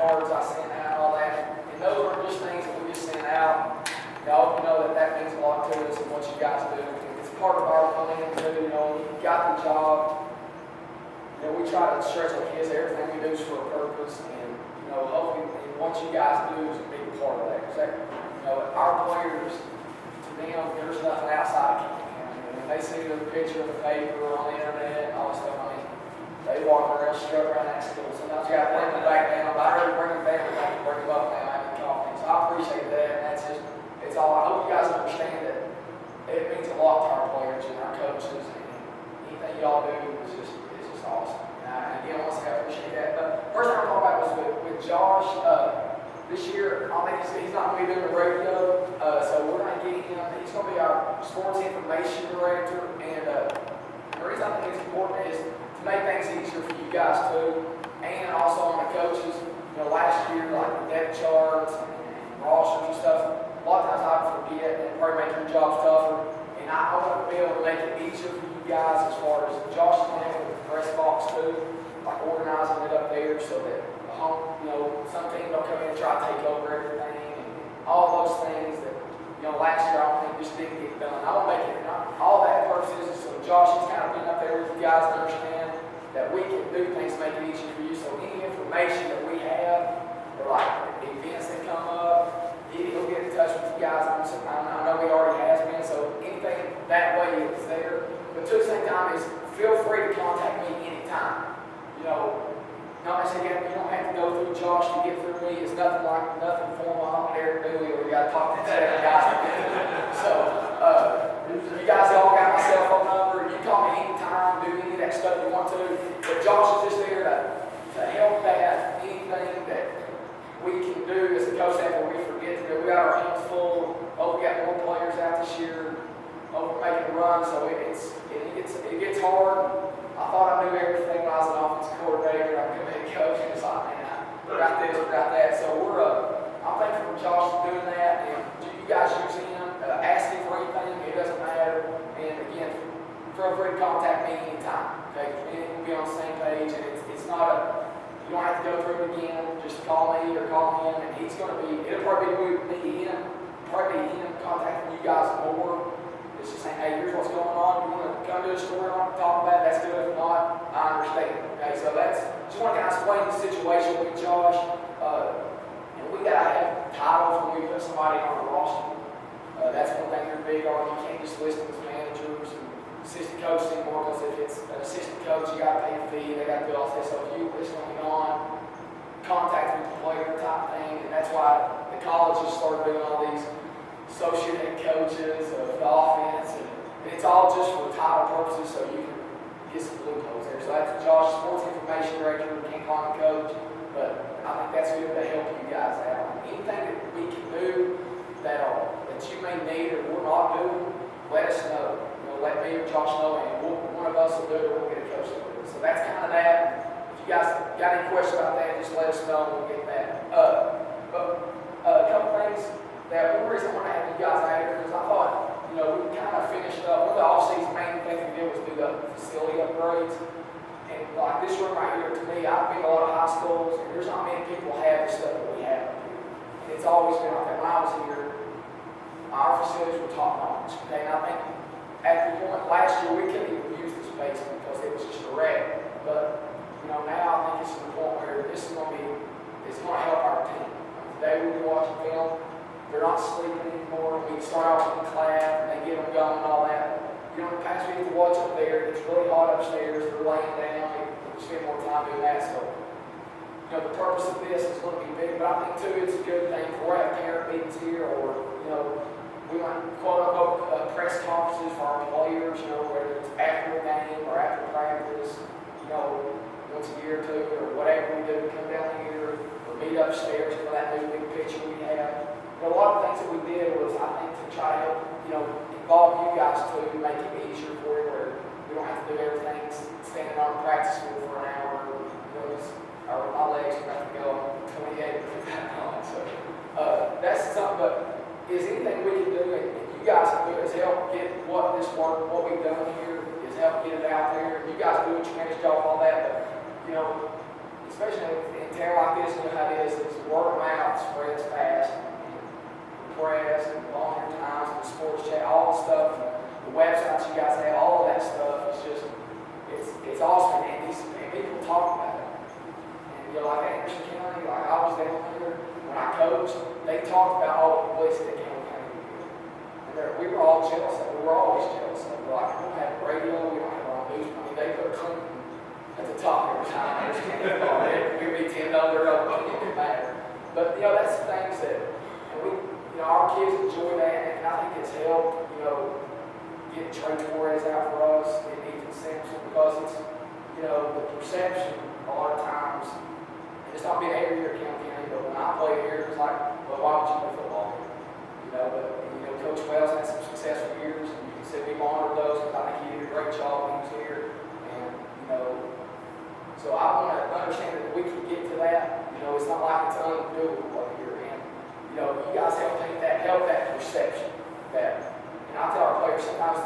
cards I sent out, all that. And those aren't just things that we just send out. Y'all know that that means a lot to us and what you guys do. It's part of our plan too, you know, you got the job. You know, we try to stress our kids that everything we do is for a purpose, and you know, hopefully what you guys do is a big part of that. Because you know, our players, to them, there's nothing outside of Campbell. And when they see the picture in the paper or on the internet and all this stuff, I mean, they walk around, strut around that school. Sometimes you got to bring them back down. But I heard bring them back, we have to bring them up now after coffee. So I appreciate that, and that's just, it's all. I hope you guys understand that it means a lot to our players and our coaches, and anything y'all do is just awesome. And again, I want to say I appreciate that. But first thing I'm talking about was with Josh. This year, I think he's not going to be doing the radio, so we're going to get him. He's going to be our sports information director. And the reason I think it's important is to make things easier for you guys too, and also on the coaches. You know, last year, like the depth charts and rosters and stuff, a lot of times I forget and probably make your jobs tougher. And I want to be able to make it easier for you guys as far as Josh is going to have with the press box too, like organizing it up there so that you know, some teams don't come in and try to take over everything and all those things that, you know, last year I don't think just didn't get done. I want to make it, all that purposes, so Josh has kind of been up there with you guys to understand that we can do things to make it easier for you. So any information that we have, or like events that come up, he'll get in touch with you guys. I know he already has been, so anything that way is there. But to the same time is feel free to contact me anytime. You know, not necessarily you don't have to go through Josh to get through me. It's nothing formal. I'm Eric Dooley, or you got to talk to the second guys. So you guys all got my cell phone number. You call me anytime, do any of that stuff you want to. But Josh is just there to help that anything that we can do as a coach staff where we forget to do. We got our hands full. Oh, we got more players out this year. Oh, we're making a run, so it gets hard. I thought I knew everything when I was an offensive coordinator. I became a head coach, and it's like, man, I got this, I got that. So I'm thankful for Josh for doing that. And you guys use him, ask him for anything. It doesn't matter. And again, feel free to contact me anytime. Okay, we'll be on the same page, and it's not you don't have to go through it again. Just call me or call him, and he's going to be. It'll probably be him contacting you guys more. It's just saying, hey, here's what's going on. You want to come to the store and talk about it? That's good. If not, I understand. Okay, so just want to kind of explain the situation with Josh. And we got to have titles when we put somebody on a roster. That's one thing they're big on. You can't just list them as managers and assistant coaches anymore, because if it's an assistant coach, you got to pay a fee. They got to do all this. So if you list them on contact with the player type thing, and that's why the colleges started doing all these associate head coaches of the offense, and it's all just for title purposes, so you can get some loopholes there. So that's Josh, sports information director. We can't call him coach, but I think that's good to help you guys out. Anything that we can do that you may need or we're not doing, let us know. You know, let me or Josh know, and one of us will do it, or we'll get a coach to do it. So that's kind of that. If you guys got any questions about that, just let us know and we'll get that. But a couple things. That one reason I want to have you guys out here is I thought, you know, we kind of finished up. One of the off-season main things we did was do the facility upgrades. And like this room right here, to me, I've been to a lot of high schools, and there's not many people have the stuff that we have here. And it's always been like that. When I was here, our facilities were top-notch. Okay, and I think at the point last year, we couldn't even use this space because it was just a wreck. But, you know, now I think it's to the point where this is going to help our team. Today we'll be watching film. They're not sleeping anymore. We start off in the class, and they get them going and all that. You know, in the past we get to watch up there. It's really hot upstairs. They're laying down. We spend more time doing that. So, you know, the purpose of this is going to be big. But I think, too, it's a good thing for our parent meetings here, or, you know, we want quote-unquote press conferences for our players, you know, whether it's after a game or after practice, you know, once a year or two, or whatever we do, come down here or meet upstairs for that new big picture we have. But a lot of things that we did was, I think, to try to help, you know, involve you guys too, make it easier for you, where we don't have to do everything standing on practice field for an hour. You know, my legs are about to go 28 with that on. So that's something. But is anything we can do, and you guys can do, is help get what we've done here, is help get it out there. You guys do a tremendous job on all that, but you know, especially in town like this, you know how it is word of mouth spreads fast. The press and volunteer times and the sports chat, all the stuff, the websites you guys have, all of that stuff is just, it's awesome. And people talk about it. And you know, like Anderson County, like I was down there, when I coached, they talked about all the places that Campbell County did. And we were all jealous of it. We were always jealous of it. We're like, we don't have radio, we don't have our own news. I mean, they put Clinton at the top every time. We'd be 10 over, it didn't matter. But, you know, that's the things that, and we, you know, our kids enjoy that, and I think it's helped, you know, get Trey Torres out for us, and Ethan Sampson, because it's, you know, the perception a lot of times, and it's not being every year at Campbell County, but when I played here, it's like, well, why would you play football here? You know, but, you know, Coach Wells had some successful years, and you can say we've honored those, because I think he did a great job when he was here, and, you know, so I want to understand that we can get to that. You know, it's not like it's undoable here, and, you know, you guys help that perception, that, and I tell our players sometimes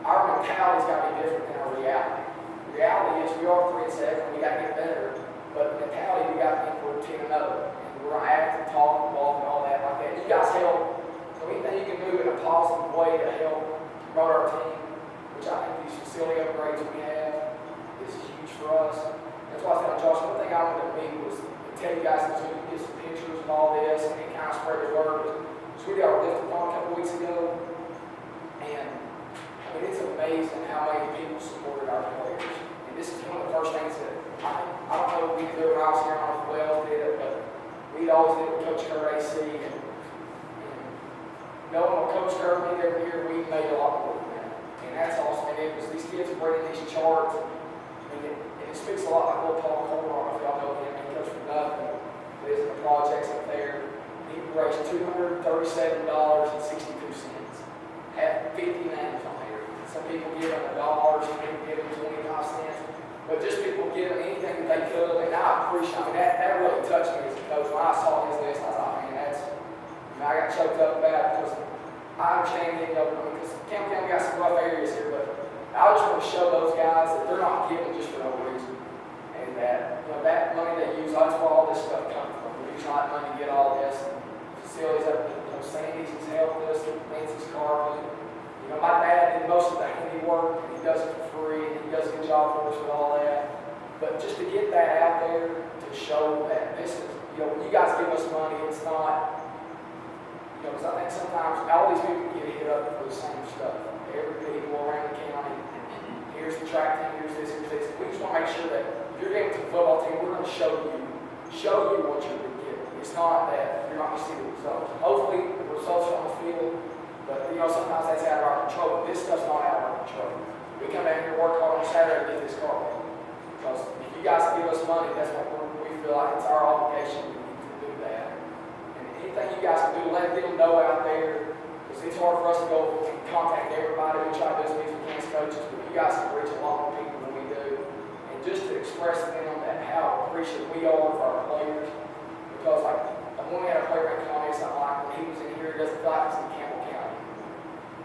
our mentality's got to be different than our reality. The reality is we are 3-7, we got to get better, but the mentality we got to think we're 10-0, and we're going to act and talk and walk and all that like that. You guys help, so anything you can do in a positive way to help promote our team, which I think these facility upgrades we have is huge for us. That's why I said, Josh, one thing I wanted to meet was to tell you guys so you can get some pictures of all this and kind of spread the word. So we got our liftathon a couple weeks ago, and I mean, it's amazing how many people supported our players. And this is one of the first things that I don't know if we did it when I was here, I don't know if Wells did it, but we'd always did it with Coach Kerr AC. And knowing what Coach Kerr did every year, we made a lot more than that. And that's awesome. And it was these kids bringing these charts, and it speaks a lot like what Paul Coleman, I don't know if y'all know him, he comes from nothing, but he's in the projects up there. He raised $237.62. Had 50 names on there. Some people give him $1, some people give him 25 cents. But just people give him anything that they could. And I appreciate it. I mean, that really touched me as a coach. When I saw his list, I thought, man, that's, you know, I got choked up about it because I understand getting up. Because Campbell County got some rough areas here, but I just want to show those guys that they're not giving just for no reason. And that, you know, that money they use, that's where all this stuff comes from. We're using that money to get all this. Facilities up, you know, Sandy's has helped us, Nancy's Carpet. You know, my dad did most of the handiwork, and he does it for free, and he does a good job for us with all that. But just to get that out there, to show that this is, you know, when you guys give us money, it's not, you know, because I think sometimes all these people get hit up for the same stuff. Every people around the county, here's the track team, here's this, here's this. We just want to make sure that if you're getting to the football team, we're going to show you what you're doing. It's not that you're not going to see the results. Hopefully, the results are on the field, but you know, sometimes that's out of our control. But this stuff's not out of our control. We come down here and work hard on Saturday to get this car ready. Because if you guys give us money, that's what we feel like it's our obligation to do that. And anything you guys can do, let them know out there. Because it's hard for us to go and contact everybody. We try to do as many as we can as coaches, but you guys can reach a lot more people than we do. And just to express to them that how appreciative we are for our players. Because like when we had a player in County, something like when he was in here, he doesn't feel like he's in Campbell County.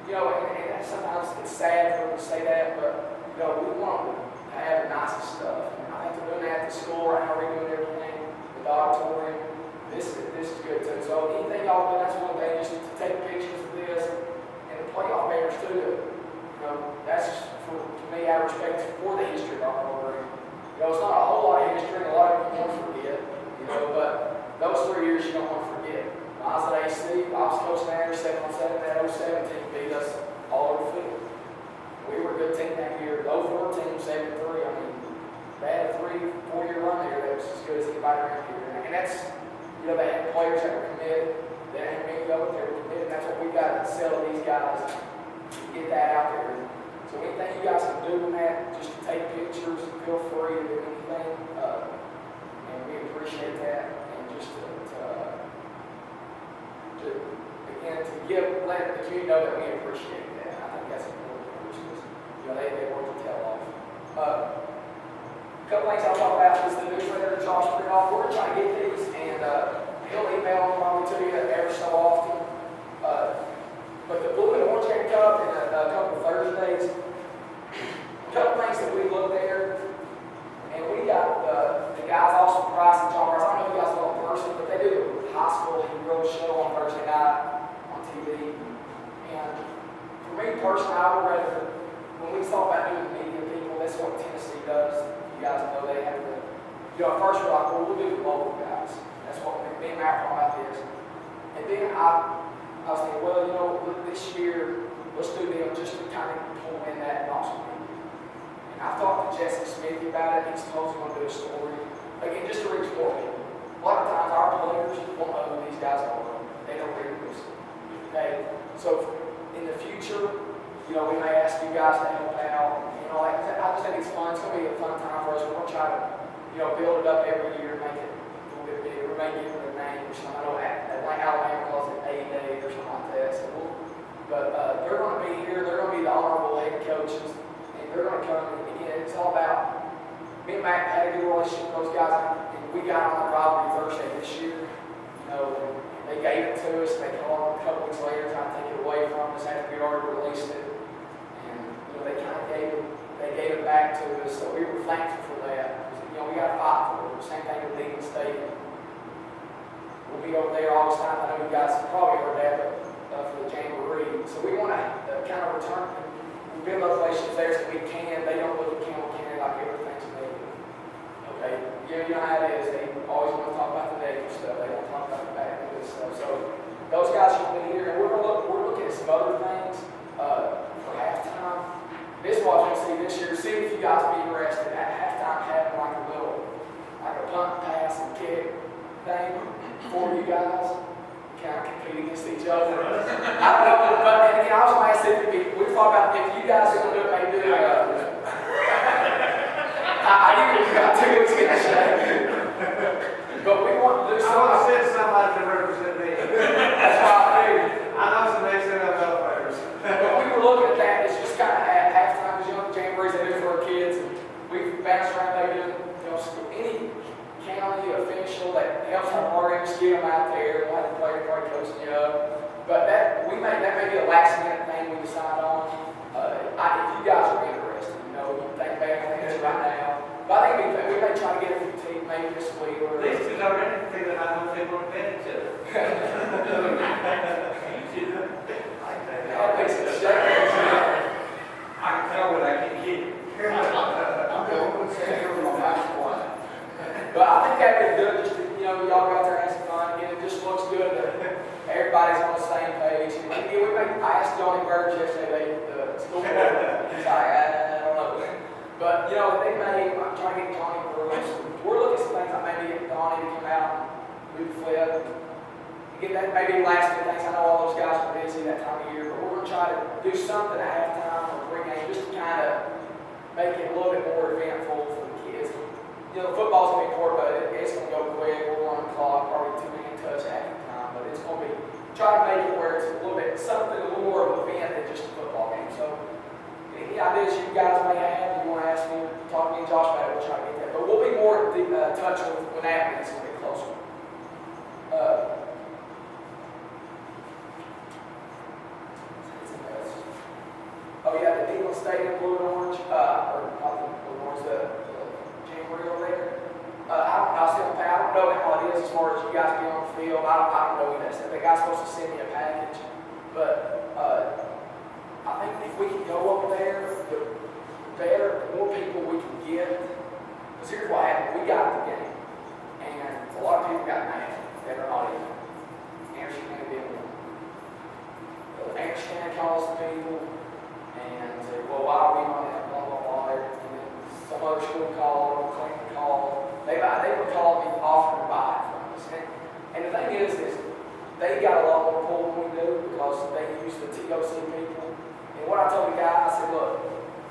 You know, and sometimes it's sad for them to say that, but you know, we want them to have the nicest stuff. And I think they're doing that at the school, right? How we're doing everything, the auditorium. This is good too. So anything y'all do, that's one thing, just to take pictures of this and the playoff banners too. You know, that's just for me, I respect for the history of our program. You know, it's not a whole lot of history, and a lot of people won't forget. You know, but those 3 years you don't want to forget. When I was at AC, I was coaching there 7-on-7. That 07 team beat us all over the field. We were a good team that year. The 04 team, 7-3. I mean, they had a 3-4 year run there that was as good as anybody around here. And that's, you know, they had players that were committed. They didn't have many of them, they were committed. And that's what we got to sell to these guys to get that out there. So anything you guys can do in that, just to take pictures, feel free to do anything. And we appreciate that. Just to let the community know that we appreciate that. I think that's important for us. You know, they work to tell off. A couple things I'll talk about is the newsletter that Josh put off. We're trying to get these, and he'll email them probably to you every so often. But the blue and orange can come up in a couple of Thursdays. A couple things that we look there, and personally, I would rather, when we talk about doing the media people, that's what Tennessee does. You guys know they have the, at first we're like, well, we'll do the local guys. That's what me and Matt talking about this. And then I was thinking, well, this year, let's do them just to kind of pull in that awesome people. And I talked to Jesse Smith about it. He's supposed to do a story. Again, just to reach more people. A lot of times our players won't know who these guys are. They don't read this. Okay? So in the future, we may ask you guys to help out. I just think it's fun. It's going to be a fun time for us. We're going to try to, build it up every year, make it a little bit bigger. We may give it a name or something. I know like Alabama calls it A-Day or something like that. So but they're going to be here. They're going to be the honorable head coaches. And they're going to come. And again, it's all about, me and Matt had a good relationship with those guys. And we got on the rivalry Thursday this year. They gave it to us. They called a couple weeks later trying to take it away from us after we already released it. And they kind of gave it back to us. So we were thankful for that. We got to fight for it. Same thing with Lincoln State. We'll be over there all this time. I know you guys probably heard that, but for the Jamboree. So we want to kind of return and build those relationships there so we can. They don't look at Campbell County like everything's negative. Okay? You know how it is. They always want to talk about the negative stuff. They don't talk about the bad good stuff. So those guys will be here, and we're looking at some other things for halftime. This is what I'm going to see this year. See if you guys will be interested at halftime having like a punt, pass, and kick thing for you guys. Kind of compete against each other. I don't know, but and I was going to ask if we thought about if you guys are going to do it, maybe do I knew you got 2 weeks in the shade. But we want to do something. I want to send somebody to represent me. That's why I do. I know some ex-NFL players. But we were looking at that. It's just kind of at halftime, because jamborees they do for our kids. And we bounce around, they do, any county official that helps our programs get them out there. We'll have the player probably coaching you up. But that may be a last minute thing we decide on. If you guys are interested, you think back on this right now. But I think we may try to get a few teams maybe this week. Or these two already figured out how they want to pay each other. I can tell what I can get. I'm going to say here with my mouth quiet. But I think that'd be good. Just y'all go out there and have some fun. Again, it just looks good that everybody's on the same page. And I asked Johnny Burge yesterday, the school board. He's like, I don't know. But I'm trying to get Johnny Burge. We're looking at some things like maybe get Donnie to come out and do the flip. Get that maybe last minute things. I know all those guys are busy that time of year, but we're going to try to do something at halftime or pregame just to kind of make it a little bit more eventful for the kids. Football's going to be important, but it's going to go quick. We're on the clock, probably 2-man touch at halftime, but it's going to be try to make it where it's a little more of an event than just a football game. So any ideas you guys may have, you want to ask me, talk to me and Josh about it, we'll try to get that. But we'll be more in touch with when that happens a bit closer. Oh yeah, the Eagle Stadium blue and orange, or not the blue and orange, the Jamboree over there. I don't know how it is as far as you guys being on the field. I don't know any of that stuff. The guy's supposed to send me a package, but I think if we can go over there, the better, the more people we can get. Because here's what happened: we got the game, and a lot of people got mad that are not in. Anderson County being one. Anderson County calls the people. And say, well, why are we on that, blah, blah, blah. And then some other school called, or Clinton called. They would call me offering to buy it from us. And the thing is they got a lot more pull than we do because they use the TOC people. And what I told the guy, I said, look,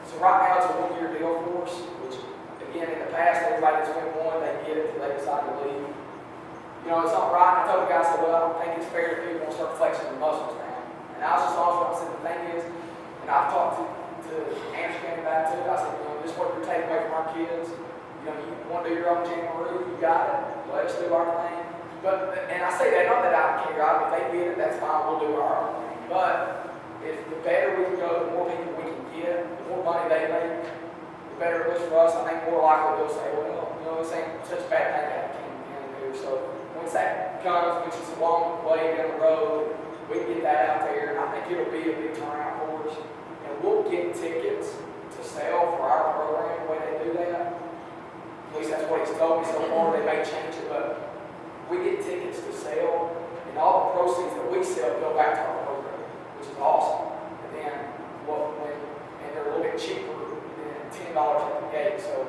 so right now it's a 1-year deal for us, which, again, in the past, everybody that's went one, they get it until they decide to leave. It's not right. And I told the guy, I said, well, I don't think it's fair if people start flexing their muscles now. And I was just honest with him. I said, the thing is, and I've talked to Anderson about it too. I said, this is what you're taking away from our kids. You want to do your own Jamboree, you got it. Let us do our thing. And I say that, not that I care. If they get it, that's fine. We'll do our own thing. But if the better we can go, the more people we can get, the more money they make, the better it is for us. I think more likely they'll say, well, this ain't such a bad thing to have Campbell do. So once that comes, which is a long way down the road, we can get that out there. And I think it'll be a big turnout for us. we'll get tickets to sell for our program, the way they do that. At least that's what he's told me so far. They may change it, but we get tickets to sell, and all the proceeds that we sell go back to our program, which is awesome. And then, and they're a little bit cheaper than $10 at the gate. So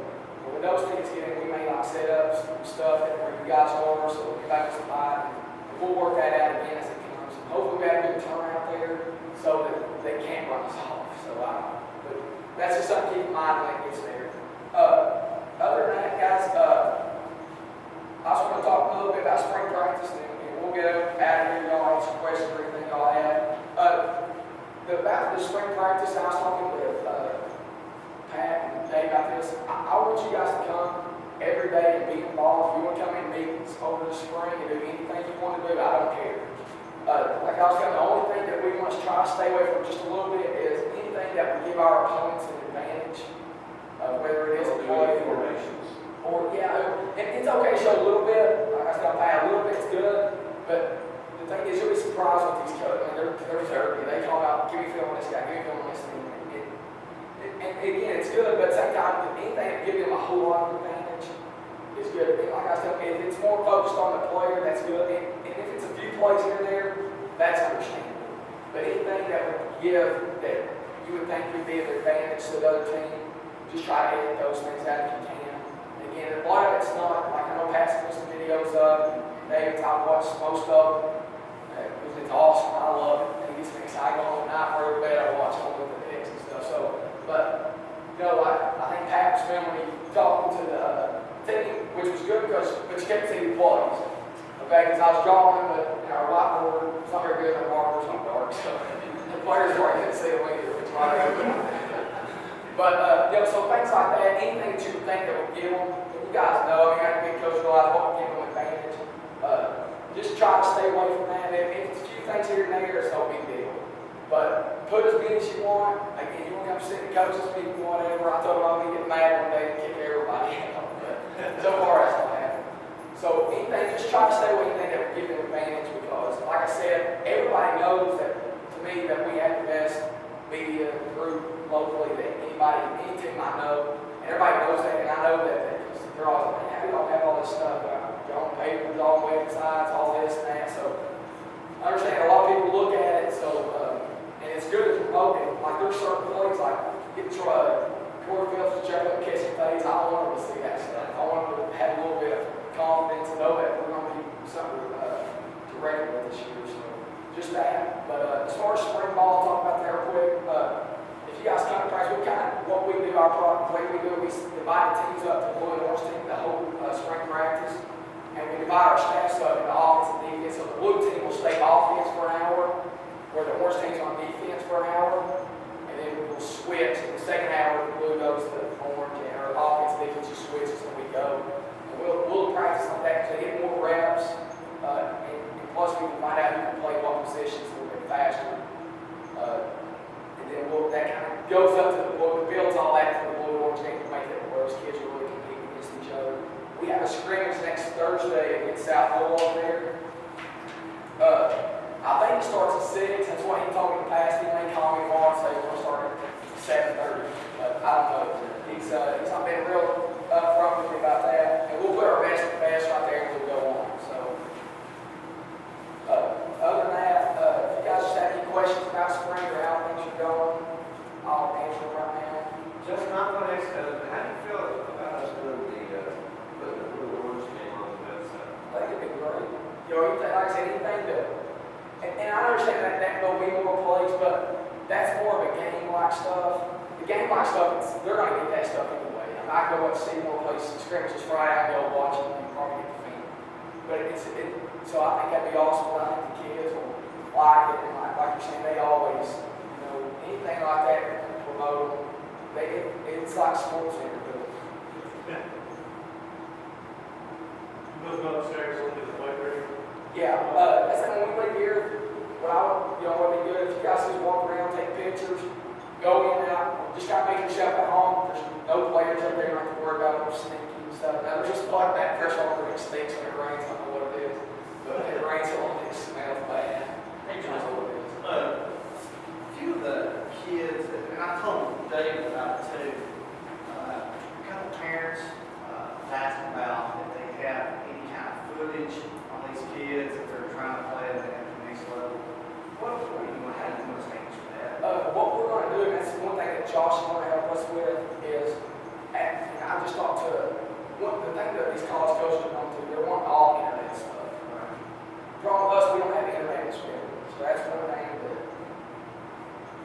when those tickets get in, we may like set up some stuff that where you guys are, so everybody can buy it. And we'll work that out again as it comes. And hopefully we have a good turnout there so that they can't run us off. So but that's just something to keep in mind when it gets there. Other than that, guys, I just want to talk a little bit about spring practice, and we'll get out of here. Y'all have some questions or anything y'all have. About the spring practice, I was talking with Pat and Dave about this. I want you guys to come every day and be involved. If you want to come in meetings over the spring and do anything you want to do, I don't care. Like I was telling you, the only thing that we must try to stay away from just a little bit is anything that would give our opponents an advantage, whether it is a play or and it's okay to show a little bit. Like I was telling Pat, a little bit's good, but the thing is, you'll be surprised with these coaches. I mean, they're dirty. They talk about, give me film on this guy, give me film on this thing. And again, it's good, but at the same time, anything that gives them a whole lot of advantage is good. And like I was telling you, if it's more focused on the player, that's good. And if it's a few plays here and there, that's understandable. But anything that would give that you would think would be an advantage to the other team, just try to edit those things out if you can. Again, a lot of it's not, like I know Pat's put some videos up, David's, I've watched most of them, because it's awesome, I love it, and it gets me excited on the night for every day I watch all of the picks and stuff, so, but, you know, I think Pat was filming, he talking to the team, which was good because, but you kept seeing the plays, okay, because I was drawing, but in our whiteboard, it's not very good, our markers not dark, so the players already couldn't see them either, which might be good. But, you know, so things like that, anything that you would think that would give them, you guys know, I mean, I can be coach realize what would give them an advantage. Just try to stay away from that. If it's a few things here and there, it's no big deal. But put as many as you want. Again, you want to come sit in the coaches meeting, whatever. I told them I'm going to get mad one day and kick everybody out. But so far, that's not happening. So anything, just try to stay away from anything that would give them an advantage because, like I said, everybody knows that, to me, that we have the best media group locally that any team I know, and everybody knows that, and I know that because they're always like, how do y'all have all this stuff? Y'all on papers, all websites, all this and that. So I understand a lot of people look at it, so and it's good to promote it. Like there's certain plays like get Corey Phillips to check up kissing phase. I don't want them to see that stuff. I want them to have a little bit of confidence and know that we're going to be something to reckon with this year. So just that. But as far as spring ball, I'll talk about that real quick. If you guys come to practice, what we do, our way we do, we divide the teams up to blue and orange team, the whole spring practice. And we divide our staffs up into offense and defense. So the blue team will stay offense for an hour, where the orange team's on defense for an hour. And then we'll switch. In the second hour, the blue goes to the orange, and our offense and defense just switches and we go. And we'll practice like that because they get more reps. And plus we can find out who can play what positions a little bit faster. And then that kind of goes up to the blue, builds all that for the blue and orange team to make it where those kids are really competing against each other. We have a scrimmage next Thursday against South Louisville there. I think it starts at 6. That's what he told me in the past. He may call me tomorrow and say we're going to start at 7:30. But I don't know. He's not been real upfront with me about that. And we'll put our best right there and we'll go on. So, other than that, if you guys just have any questions about spring or how things are going, I'll answer them right now. Just not the next how do you feel about us doing putting the blue orange game on the website? I think it'd be great. You know, like I said, anything to, and I understand that will be more plays, but that's more of a game-like stuff. The game-like stuff, they're going to get that stuff anyway. I mean, I go up to see more places, scrimmages Friday, I go watch it and probably get the film. But so I think that'd be awesome. I think the kids will like it, and like you're saying, they always, you know, anything like that, promote them. It's like sports center. You both go upstairs and look at the library. Yeah, that's like when we leave here, what would be good if you guys just walk around, take pictures, go in and out, just kind of make yourself at home. There's no players up there, you don't have to worry about them sneaking and stuff. Now, there's just like that fresh water that stinks when it rains, I don't know what it is. But if it rains, it smells bad. A few of the kids, and I footage on these kids if they're trying to play at the next level? What do you want, how do you want to change for that? What we're going to do, and that's one thing that Josh is going to help us with, is, and I just talked to, the thing that these college coaches are going to do, they want all internet stuff. The problem with us, we don't have internet experience. So that's one thing that,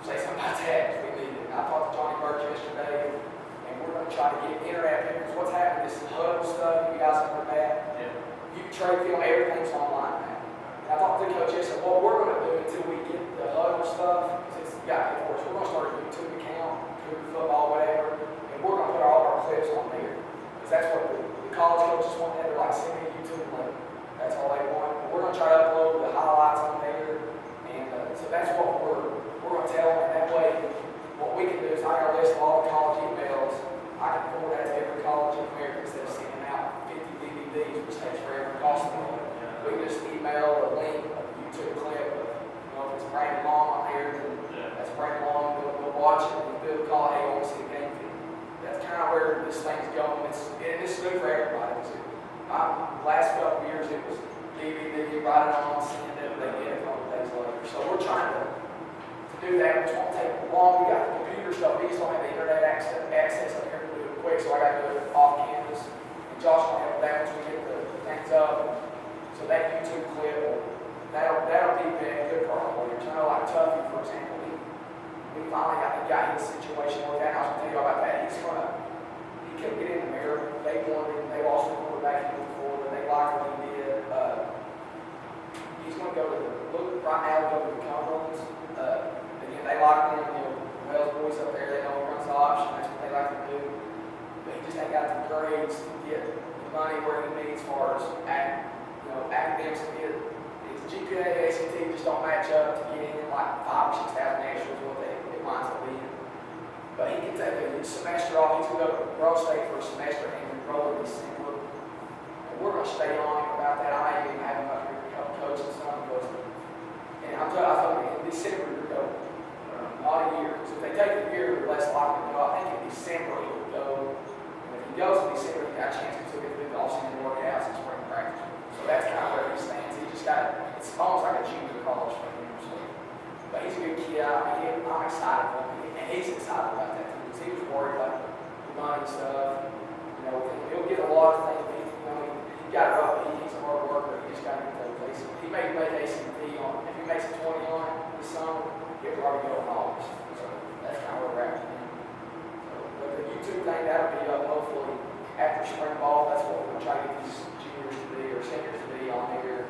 say something about that, we need it. And I talked to Johnny Burke yesterday, and we're going to try to get internet pictures. What's happening, this huddle stuff, you guys have heard that? Yeah. You can trade film, everything's online now. And I talked to the coach yesterday, what we're going to do until we get the huddle stuff, since you got to pay for it, we're going to start a YouTube account, Cougar football, whatever, and we're going to put all of our clips on there. Because that's what the college coaches want. They're like, send me a YouTube link. That's all they want. And we're going to try to upload the highlights on there. And so that's what we're going to tell them. And that way, what we can do is I got a list of all the college emails. I can forward that to every college in America instead of sending out 50 DVDs, which takes forever and costs them. We can just email a link, a YouTube clip. If it's Brandon Long on there, then that's Brandon Long. We'll watch it and we'll call, hey, I want to see the game film. That's kind of where this thing's going. And it's good for everybody. Last couple of years, it was DVD, write it on, send it, they get it a couple days later. So we're trying to do that, which won't take long. We got the computer stuff. We just don't have the internet access up here to do it quick, so I got to do it off campus. And Josh will help that once we get the things up. So that YouTube clip, that'll be a good for our players. I know, like Tuffy, for example, we finally got his situation worked out. I was going to tell you about that. He couldn't get in the mirror. They wanted him. They lost the quarterback in before, but they liked what he did. He's going to go to right now, go to the Cumberlands. Again, they like him. Wells boys up there, they know he runs the option. That's what they like to do. But he just ain't got the grades to get the money where he needs as far as academics. His GPA, ACT just don't match up to get in like 5,000 or 6,000 extras what it winds up being. But he can take a semester off. He's going to go to Bro State for a semester and enroll in December. And we're going to stay on him about that. I might even have him up here to help coach and stuff. And I told him in December to go, not a year. So if they take a year, they're less likely to go. I think in December he would go. And if he goes in December, he got a chance to get the off-season workouts and spring practice. So that's kind of where he stands. He just got, it's almost like a junior college for him. So. But he's a good kid. I'm excited for him. And he's excited about that too. Because he was worried about the money stuff. He'll get a lot of things. He got it up. He's a hard worker. He just got to get those basics. He may make ACT on, if he makes it 21 this summer, he'll probably go in August. So that's kind of where we're at with him. So, but the YouTube thing, that'll be up hopefully after spring ball. That's what we're going to try to get these juniors to be or seniors to be on here.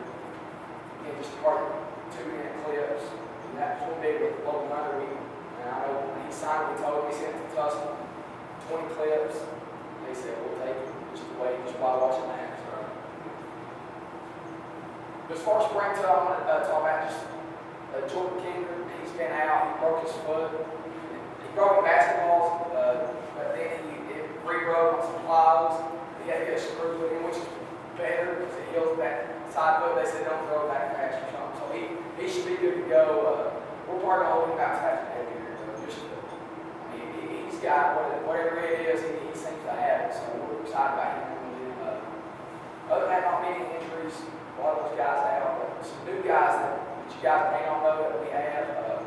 Again, just part 2-minute clips. And that's one big with Logan Hunter. And I know when he signed, we told him, he sent it to Tustin, 20 clips. They said, we'll take it. Just wait, just while watching that. As far as spring I want to talk about just Jordan Cougar. He's been out. He broke his foot. He broke the basketballs, but then it re-broke on some plies. He had to get a screw put in, which is better because it heals that side foot. They said don't throw it back fast or something. So he should be good to go. We're part of holding back fast every year. He's got whatever it is, he seems to have it. So we're excited about him. Other than that, not many injuries. A lot of those guys out, but some new guys that you guys may not know that we have.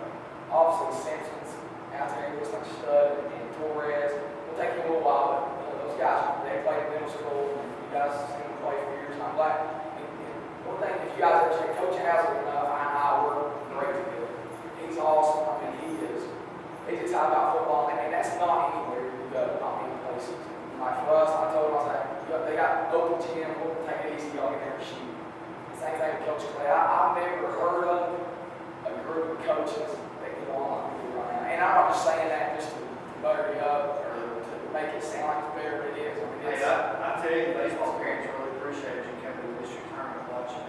Obviously, Simpson's out there, he looks like a stud, and Torres. It'll take him a little while, but those guys, they played in middle school, and you guys have seen them play for years. And I'm glad. One thing, if you guys ever say Coach Hauser enough, I work great together. He's awesome. I mean, he is. He's excited about football, and that's not anywhere you go, not many places. Like for us, I told him, I was like, they got open gym, we'll take it easy, y'all get there and shoot. Same thing with Coach Clay. I've never heard of a group of coaches that get on like we do right now. And I'm not just saying that just to butter you up or to make it sound like it's better than it is. I mean, Hey, I tell you, baseball parents really appreciate you coming to the district tournament watching.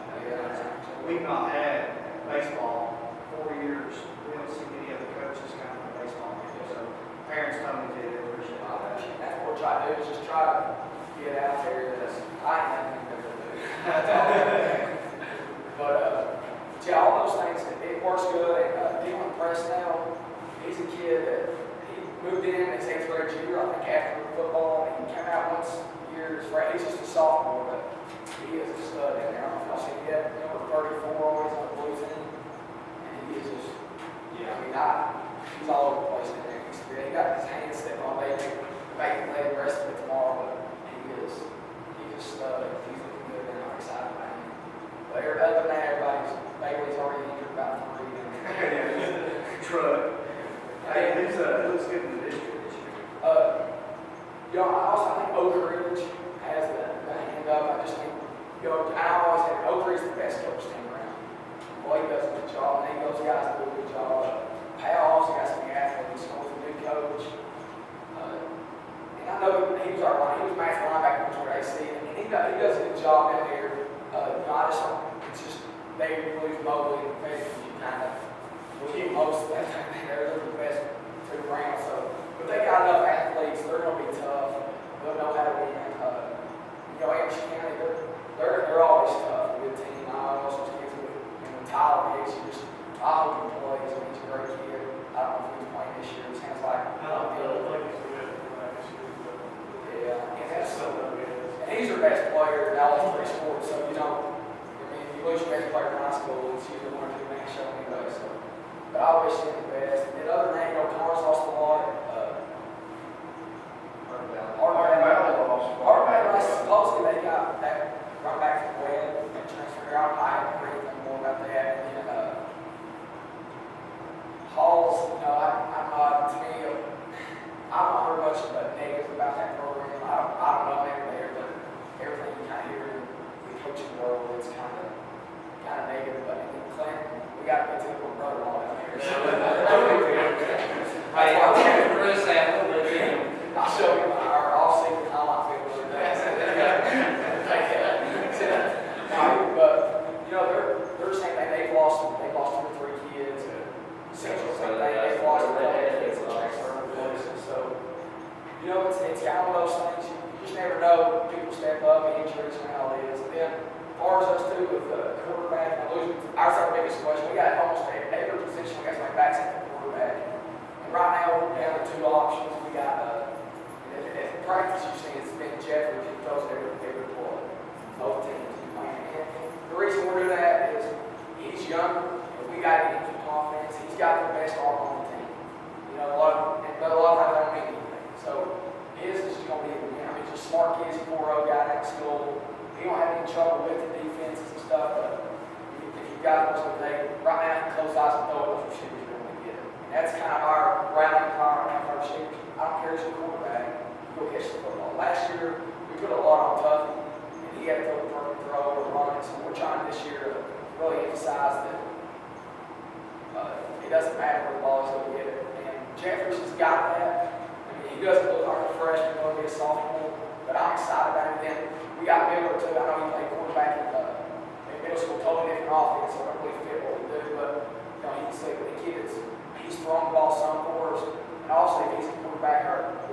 We've not had baseball 4 years. We don't see any other coaches coming to baseball games. So parents coming to it, they appreciate that. That's what we're trying to do is just try to get out there. I ain't nothing better to do. That's all. But yeah, all those things, it works good. And Dylan Presnell, he's a kid that he moved in as 8th grade junior, I think, after football. And he came out once a year. He's just a sophomore, but he is a stud in there. I'm get, number 34 always on the blue team. And he is just, I mean, he's all over the place in there. He got his hands stepped on, maybe play the rest of it tomorrow, but he's looking good, and I'm excited about him. But other than that, Bailey's already injured about 3. Truck. Hey, who looks good in the district this year? I think Oak Ridge has the hand up. I just think, I always said Oak Ridge is the best coach team around. Boy, he does a good job, and those guys do a good job. Powell also got some athletes, with a good coach. And I know he was math linebacker for AC, and he does a good job in there. I just don't, it's just they lose Mobley and Fed, you kind of lose most of that time. They're the best 2 rounds, so. But they got enough athletes, they're going to be tough. They'll know how to win. Anderson County, they're always tough. A good team. I always just kids with Tyler Hicks. I hope he plays. I mean, he's a great kid. I don't know if he's playing this year. It sounds like. I don't think he's good this year, but. Yeah, and that's so good. and he's their best player in all 3 sports. So I mean, if you lose your best player in high school, it's usually 1 or 2 man show anyway. So, but I always see him the best. And then other than that, Connors lost a lot. Supposedly they got that run back from Webb and transferred out. I haven't heard anything more about that. And then Hall's, I'm not, to me, I've not heard much but negative about that program. I don't know him there, but everything you kind of hear in the coaching world, it's kind of negative. But in Clinton, we got to get to the brother-in-law down here. So I'll show you our all-season highlight film. But they're saying that they've lost 2 or 3 kids. Central saying they've lost 1 kids in certain places. So it's kind of one of those things. You just never know. People step up, injuries, and how it is. And then as far as us too with the quarterback and losing, ours our biggest question. We got almost every position. We got my backs at the quarterback. And right now we're down to 2 options. We got. At practice, you see, it's been Jeffrey who throws every ball. Both teams. And the reason we're doing that is he's younger, and we got to get him confidence. He's got the best arm on the team. But a lot of times I don't mean anything. So his is just going to be, he's a smart kid, he's a 4.0 guy at school. He don't have any trouble with the defenses and stuff, but if you've got those today, right now, he close eyes and throw those receivers, you're going to get it. And that's kind of our rallying cry right now for our receivers. I don't care who's the quarterback. Go catch the football. Last year, we put a lot on Tuffy, and he had to throw the perfect throw or run it. So we're trying this year to really emphasize that it doesn't matter where the ball is going to get it. And Jefferson's got that. I mean, he doesn't look like a freshman, going to be a sophomore, but I'm excited about him. Then we got Miller too. I know he played quarterback in middle school, totally different offense, so I don't really fit